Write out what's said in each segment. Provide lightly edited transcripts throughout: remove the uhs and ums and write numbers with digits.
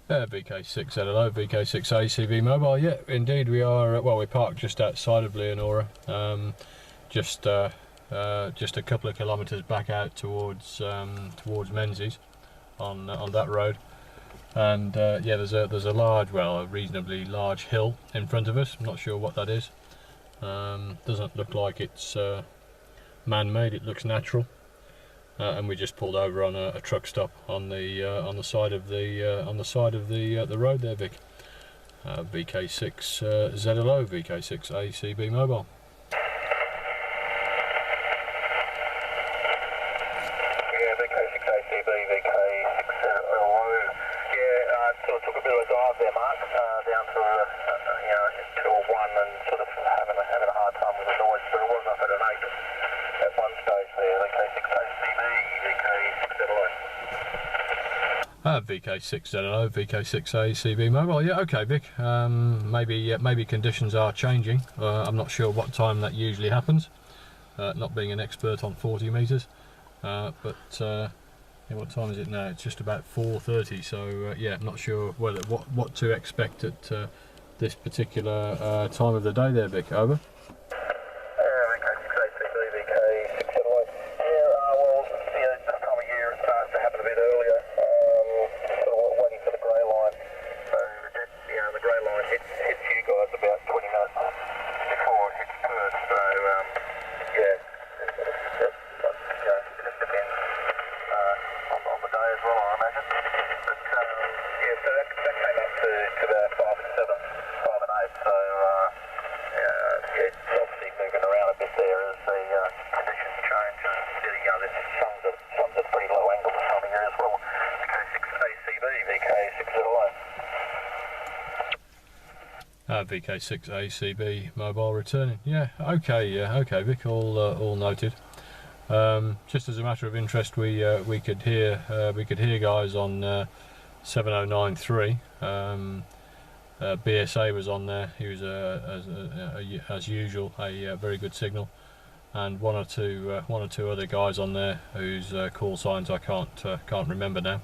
VK6ZLO, VK6ACB mobile. Yeah, indeed we are. Well, we parked just outside of Leonora, just a couple of kilometres back out towards Menzies on that road. And yeah, there's a large, well, a reasonably large hill in front of us. I'm not sure what that is. Doesn't look like it's man-made. It looks natural. And we just pulled over on a truck stop on the side of the road there, Vic. VK6ZLO, VK6ACB mobile. Yeah, VK6ACB, VK6ZLO. Yeah, sort of took a bit of a dive there, Mark, down to to a 1 and sort of having a hard time with the noise, but it was up at an 8 at one stage there. VK6ACB, VK6ZLO. VK6ZLO, VK6ACB mobile. Yeah, okay, Vic. Maybe conditions are changing. I'm not sure what time that usually happens. Not being an expert on 40 metres, but yeah, what time is it now? It's just about 4:30. So yeah, I'm not sure whether what to expect at this particular time of the day there, Vic. Over. VK6ACB mobile returning. Yeah, okay, Vic. All noted. Just as a matter of interest, we could hear guys on 7093. BSA was on there. He was as usual a very good signal, and one or two other guys on there whose call signs I can't remember now.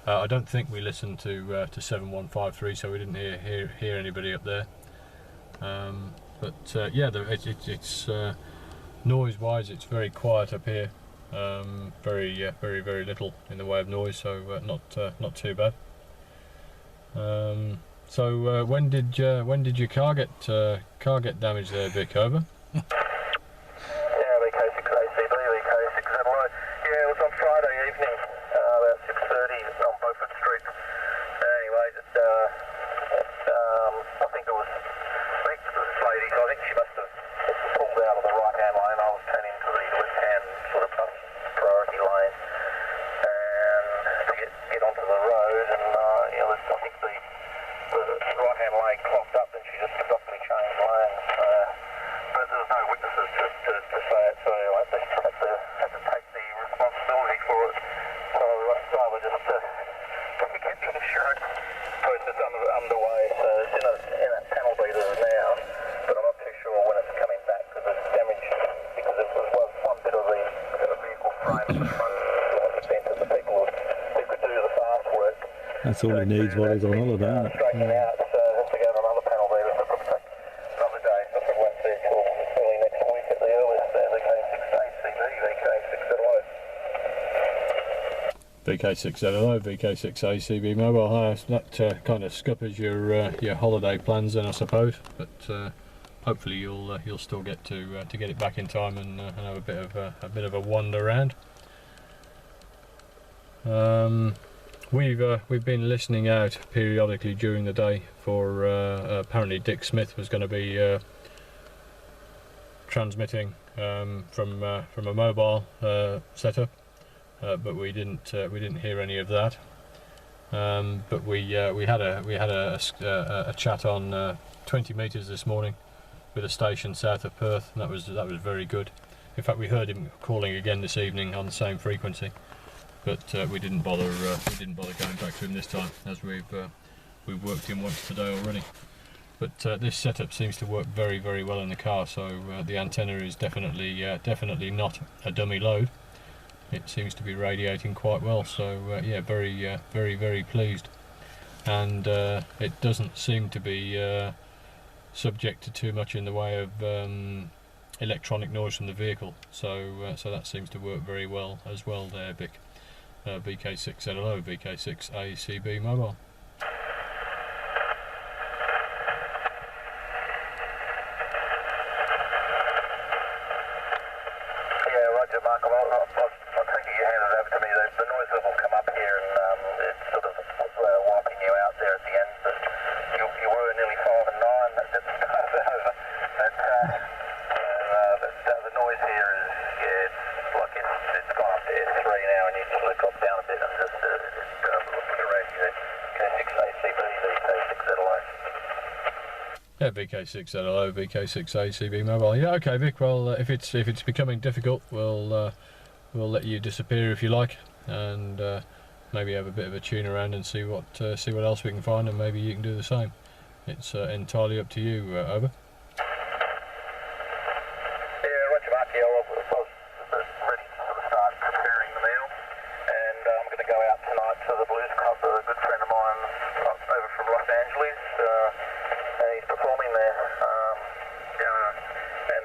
I don't think we listened to 7153, so we didn't hear anybody up there. But yeah, it's noise-wise, it's very quiet up here. Very little in the way of noise, so not too bad. So when did your car get damaged there, Vic? Over. That's all he needs while he's on holiday, isn't it? Yeah. VK6ZLO, VK6ACB mobile. That kind of scuppers your holiday plans, then, I suppose. But hopefully you'll still get to get it back in time and have a bit of a wander around. We've been listening out periodically during the day for apparently Dick Smith was going to be transmitting from a mobile setup, but we didn't hear any of that. But we had a chat on 20 metres this morning with a station south of Perth, and that was very good. In fact, we heard him calling again this evening on the same frequency. But we didn't bother going back to him this time, as we've worked him once today already. But this setup seems to work very well in the car, so the antenna is definitely not a dummy load. It seems to be radiating quite well, so yeah, very pleased. and it doesn't seem to be subject to too much in the way of electronic noise from the vehicle. So so that seems to work very well as well there, Vic. VK6ZLO, VK6ACB mobile. Mark, I'll take it you handed over to me. The noise level come up here and it's sort of wiping you out there at the end. But you were nearly 5 and 9. That didn't start over. But the noise here is, yeah, it's like it's gone up to S3 now, and you sort of drop down a bit and just look around you. VK6ACB, VK6ZLO. Yeah, VK6ZLO, VK6ACB mobile. Yeah, okay, Vic. Well, if it's becoming difficult, we'll let you disappear if you like, and maybe have a bit of a tune around and see what else we can find, and maybe you can do the same. It's entirely up to you. Over. Yeah, Roger, Mark. Yeah, I was ready to sort of start preparing the meal, and I'm going to go out tonight to the Blues Club. A good friend of mine over from Los Angeles. He's performing there, and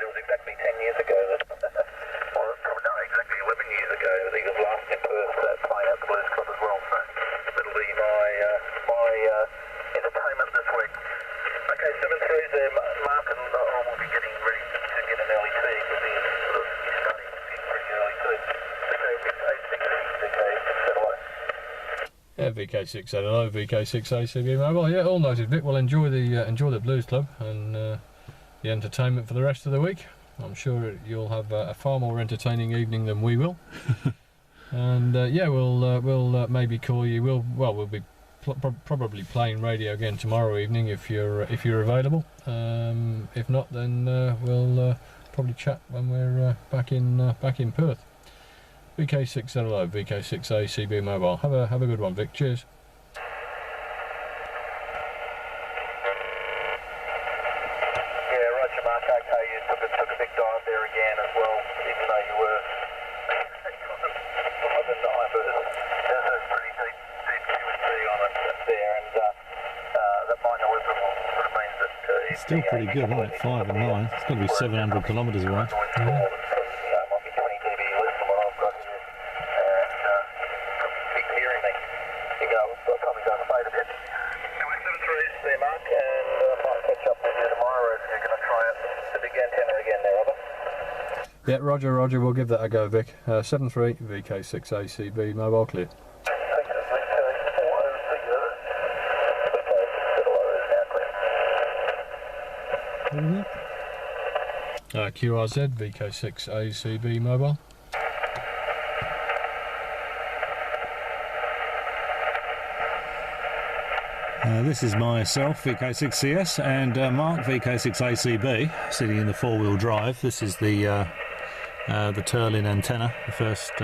it was exactly 10 years ago that, or probably not exactly 11 years ago that he was last in Perth playing at the Blues Club as well. So it'll be my entertainment this week. Okay, 7-3's there, Mark, and we'll be getting ready to get an early tea because he's starting to get pretty early too. Yeah, VK6ZLO, VK6ACB mobile. Yeah, all noted, Vic. Well, enjoy the Blues Club and the entertainment for the rest of the week. I'm sure you'll have a far more entertaining evening than we will. And yeah, we'll maybe call you. We'll be probably playing radio again tomorrow evening if you're available. If not, then we'll probably chat when we're back in Perth. VK6ZLO, VK6ACB mobile. Have a good one, Vic. Cheers. Yeah, Roger, Mark. Okay, you took a big dive there again as well, even though you were 5 and 9, but there's a pretty deep QSO on it there, and that minor weapon sort of means that It's still pretty good, isn't it? 5 and 9. It's got to be 700 kilometres away. Yeah. Yeah, Roger, we'll give that a go, Vic. 7-3, VK6ACB, mobile clear. QRZ, VK6ACB, mobile. This is myself, VK6CS, and Mark, VK6ACB, sitting in the four-wheel drive. This is the Terlin antenna, the first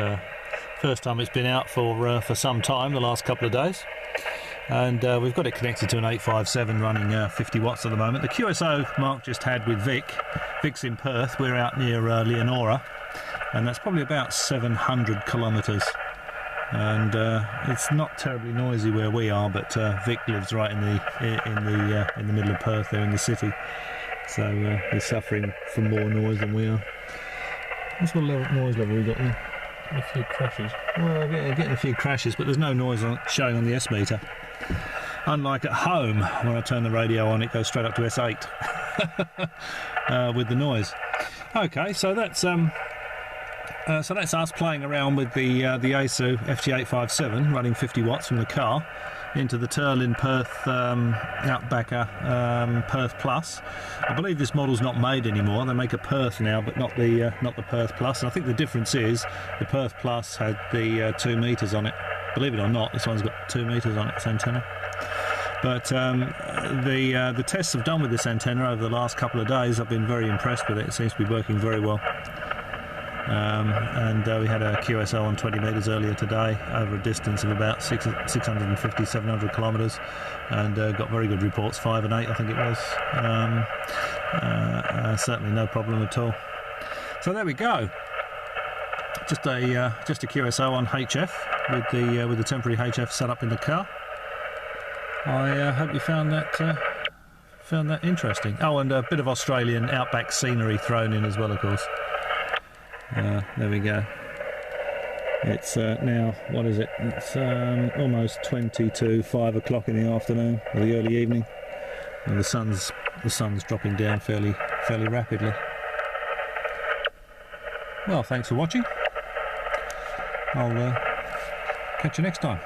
time it's been out for some time, the last couple of days. And we've got it connected to an 857 running 50 watts at the moment. The QSO Mark just had with Vic's in Perth. We're out near Leonora, and that's probably about 700 kilometres. And it's not terribly noisy where we are, but Vic lives right in the middle of Perth, there in the city. So he's suffering from more noise than we are. What's the noise level we got there? A few crashes. Well, getting a few crashes, but there's no noise showing on the S meter. Unlike at home, when I turn the radio on, it goes straight up to S8 with the noise. Okay, so that's us playing around with the Yaesu FT857 running 50 watts from the car into the Terlin Perth Outbacker Perth Plus. I believe this model's not made anymore. They make a Perth now, but not the Perth Plus. And I think the difference is the Perth Plus had the 2 meters on it. Believe it or not, this one's got 2 meters on its antenna. But the tests I've done with this antenna over the last couple of days, I've been very impressed with it. It seems to be working very well. And we had a QSO on 20 metres earlier today over a distance of about 650, 700 kilometres, and got very good reports, 5 and 8 I think it was. Certainly no problem at all. So there we go. Just a QSO on HF with the temporary HF set up in the car. I hope you found that interesting. Oh, and a bit of Australian outback scenery thrown in as well, of course. There we go. It's now, what is it? It's almost 20 to 5 o'clock in the afternoon, or the early evening, and the sun's dropping down fairly rapidly. Well, thanks for watching. I'll catch you next time.